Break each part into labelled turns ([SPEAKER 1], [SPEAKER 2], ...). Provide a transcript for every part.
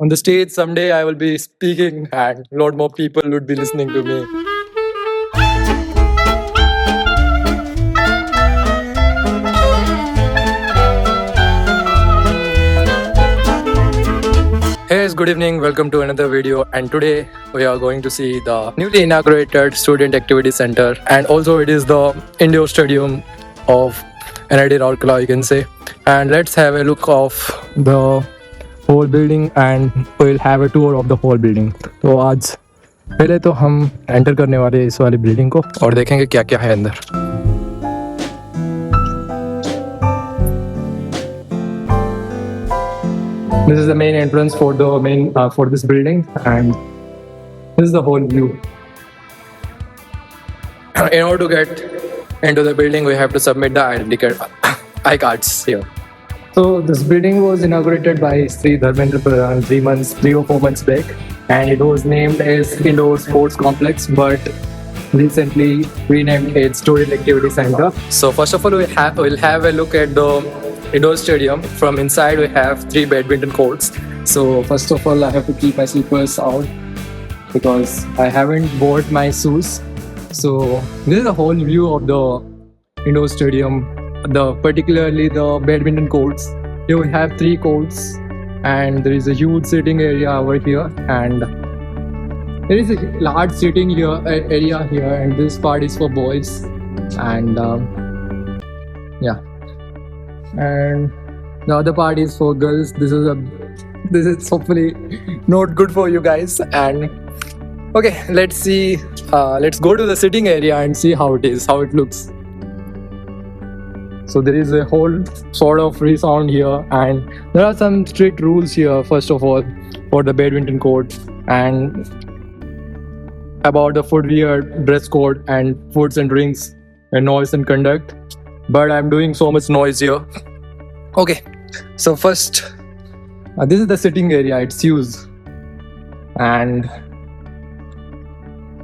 [SPEAKER 1] On the stage someday I will be speaking and a lot more people would be listening to me. Hey guys, good evening, welcome to another video, and today we are going to see the newly inaugurated Student Activity Center, and also it is the indoor stadium of NID Rourkela, you can say. And let's have a look of the whole building and we'll have a tour of the whole building. तो आज पहले तो हम enter करने वाले हैं इस वाली बिल्डिंग को और देखेंगे क्या क्या है अंदर. This is the main entrance for for this building, and this is the whole view. In order to get into the building, we have to submit the I-cards here. So this building was inaugurated by Sri Dharmendra Pradhan 3 or 4 months back, and it was named as Indoor Sports Complex, but recently renamed as Student Activity Center. So first of all, we'll have a look at the indoor stadium. From inside, we have 3 badminton courts. So first of all, I have to keep my slippers out because I haven't bought my shoes. So this is a whole view of the indoor stadium, particularly the badminton courts. Here we have 3 courts, and there is a huge sitting area over here, and there is a large sitting area here, and this part is for boys, and yeah, and the other part is for girls. This is hopefully not good for you guys. And okay, let's see. Let's go to the sitting area and see how it looks. So there is a whole sort of resound here, and there are some strict rules here. First of all, for the badminton court, and about the footwear, dress code, and foods and drinks, and noise and conduct. But I'm doing so much noise here. Okay, so first, this is the sitting area. It's used, and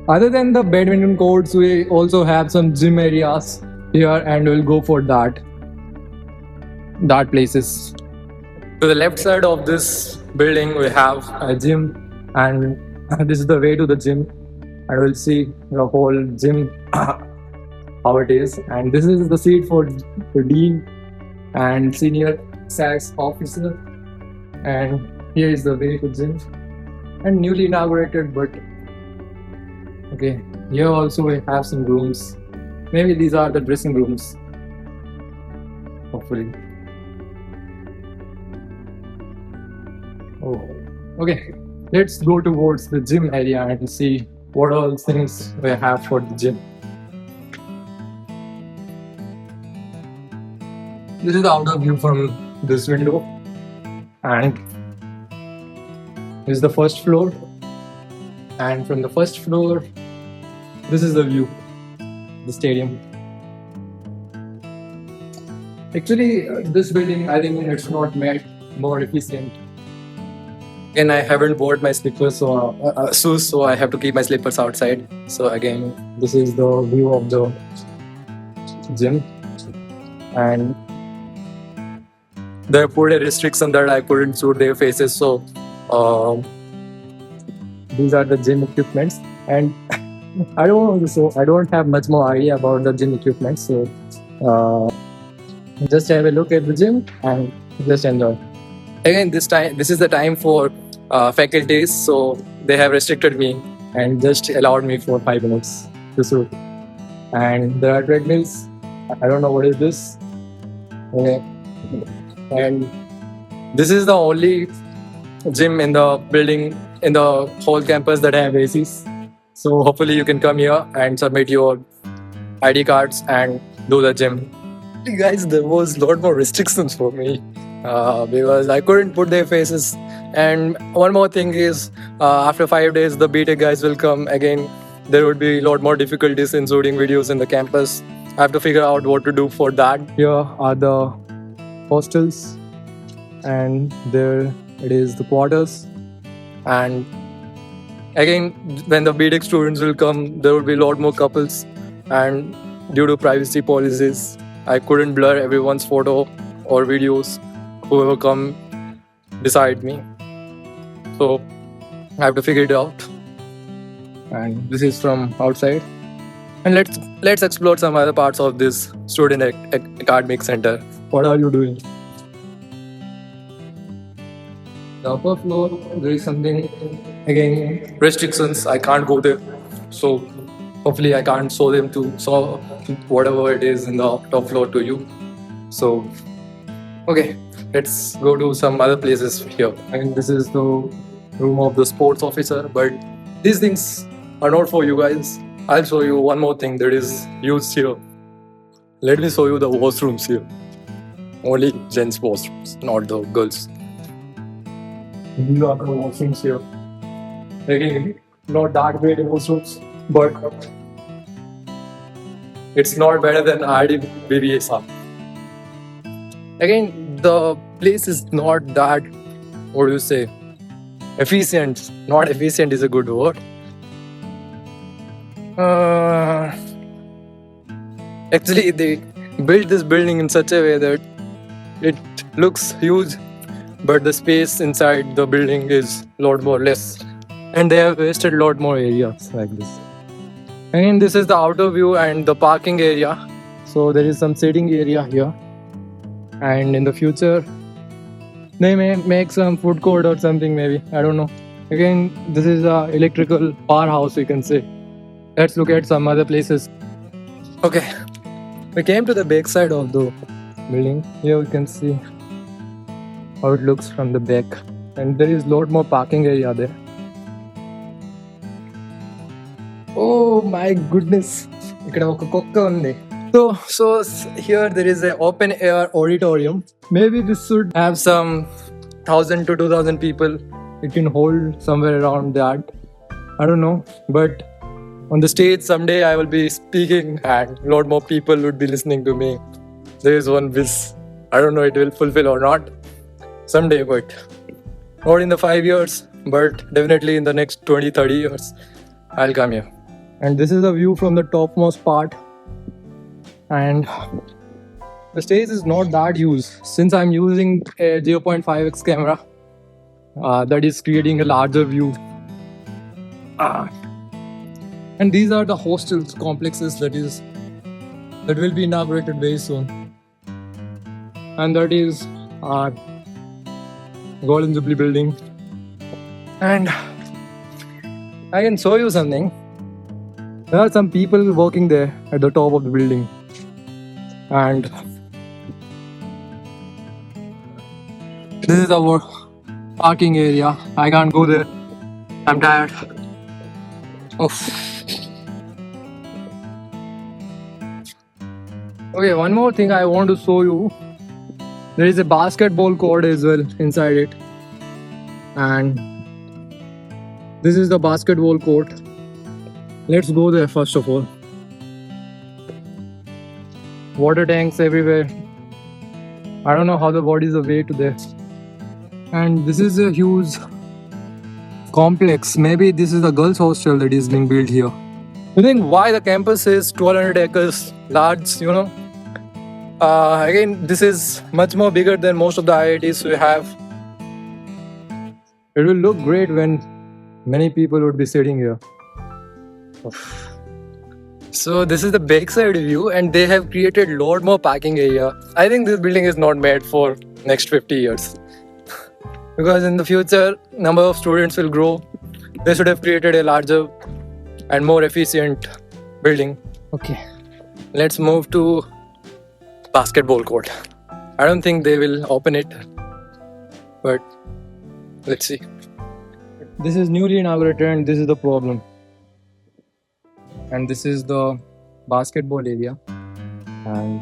[SPEAKER 1] other than the badminton courts, we also have some gym areas here, and we'll go for that places. To the left side of this building, we have a gym, and this is the way to the gym, and we'll see the whole gym how it is. And this is the seat for the dean and senior SAS officer, and here is the way to gym, and newly inaugurated. But okay, here also we have some rooms. Maybe these are the dressing rooms, hopefully. Oh, okay, let's go towards the gym area and see what all things we have for the gym. This is the outer view from this window, and this is the first floor, and from the first floor, this is the view, the stadium. Actually, this building, I think it's not made more efficient. Again, I haven't bought my slippers, shoes, so I have to keep my slippers outside. So again, this is the view of the gym, and they put a restriction that I couldn't shoot their faces. So these are the gym equipments, and I don't have much more idea about the gym equipment. So just have a look at the gym and just enjoy. Again, this is the time for faculties, so they have restricted me and just allowed me for 5 minutes to shoot. And there are treadmills. I don't know what is this. Okay. And this is the only gym in the building, in the whole campus, that have ACs. So hopefully you can come here and submit your ID cards and do the gym. Guys, there was a lot more restrictions for me because I couldn't put their faces. And one more thing is, after 5 days, the BTech guys will come again. There would be a lot more difficulties in shooting videos in the campus. I have to figure out what to do for that. Here are the hostels, and there it is, the quarters. And again, when the BTech students will come, there will be a lot more couples, and due to privacy policies, I couldn't blur everyone's photo or videos, whoever come beside me. So I have to figure it out. And this is from outside. And let's explore some other parts of this student academic center. What are you doing? The upper floor, there is something again restrictions. I can't go there, so hopefully I can't show them to show whatever it is in the top floor to you. So okay, let's go to some other places here. And this is the room of the sports officer, but these things are not for you guys. I'll show you one more thing that is used here. Let me show you the washrooms here. Only gents washrooms, not the girls. These are the washrooms here. Again, not that great washrooms, but it's not better than RDBBS. Again, the place is not that, what do you say, efficient. Not efficient is a good word. Actually, they built this building in such a way that it looks huge, but the space inside the building is a lot more less. And they have wasted a lot more areas like this. And this is the outer view and the parking area. So there is some seating area here. And in the future, they may make some food court or something maybe. I don't know. Again, this is a electrical powerhouse, you can say. Let's look at some other places. Okay, we came to the back side of the building. Here we can see how it looks from the back. And there is a lot more parking area there. Oh my goodness. So here there is an open air auditorium. Maybe this should have some 1,000 to 2,000 people. It can hold somewhere around that. I don't know. But on the stage someday I will be speaking and a lot more people would be listening to me. There is one wish. I don't know it will fulfill or not someday, but not in the 5 years, but definitely in the next 20-30 years I'll come here. And this is the view from the topmost part. And the stage is not that huge. Since I'm using a 0.5x camera, that is creating a larger view. And these are the hostels complexes that will be inaugurated very soon. And that is our Golden Jubilee building. And I can show you something. There are some people working there at the top of the building. And this is our parking area. I can't go there. I'm tired. Okay, one more thing I want to show you. There is a basketball court as well inside it. And this is the basketball court. Let's go there first of all. Water tanks everywhere. I don't know how the body is away to there. And this is a huge complex. Maybe this is the girls' hostel that is being built here. You think why the campus is 1,200 acres large, you know? Again, this is much more bigger than most of the IITs we have. It will look great when many people would be sitting here. So this is the backside view, and they have created a lot more parking area. I think this building is not made for next 50 years. Because in the future, number of students will grow. They should have created a larger and more efficient building. Okay, let's move to basketball court. I don't think they will open it, but let's see. This is newly inaugurated and this is the problem. And this is the basketball area. And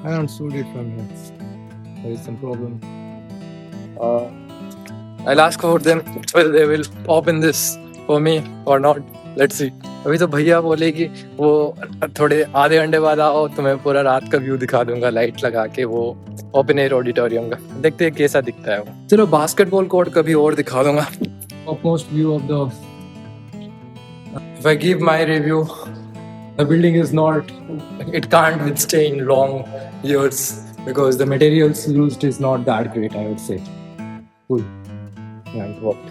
[SPEAKER 1] I don't shoot it from here. There is some problem. I'll ask for them whether they will open this for me or not. Let's see. अभी तो भैया बोले कि वो थोड़े आधे घंटे बाद आओ तो मैं पूरा रात का व्यू दिखा दूंगा लाइट लगा के वो ओपन एयर ऑडिटोरियम का. देखते हैं कैसा दिखता है वो. चलो बास्केटबॉल कोर्ट कभी और दिखा दूंगा. Topmost view of the. If I give my review, the building is not. It can't withstand long years because the materials used is not that great. I would say. Cool.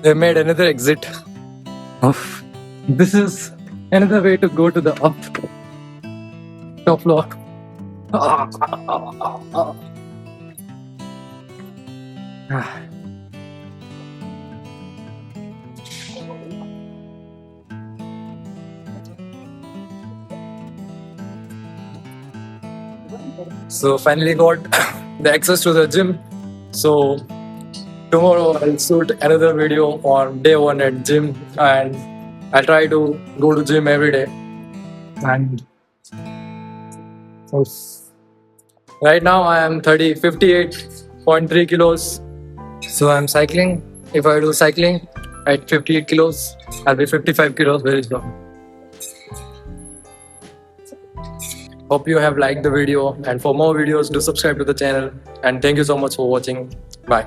[SPEAKER 1] They made another exit. This is another way to go to the top floor. So finally got the access to the gym. So tomorrow I'll shoot another video on day one at gym, and I'll try to go to gym every day. And right now I am 58.3 kilos. So I'm cycling. If I do cycling at 58 kilos, I'll be 55 kilos very soon. Hope you have liked the video, and for more videos do subscribe to the channel, and thank you so much for watching. Bye.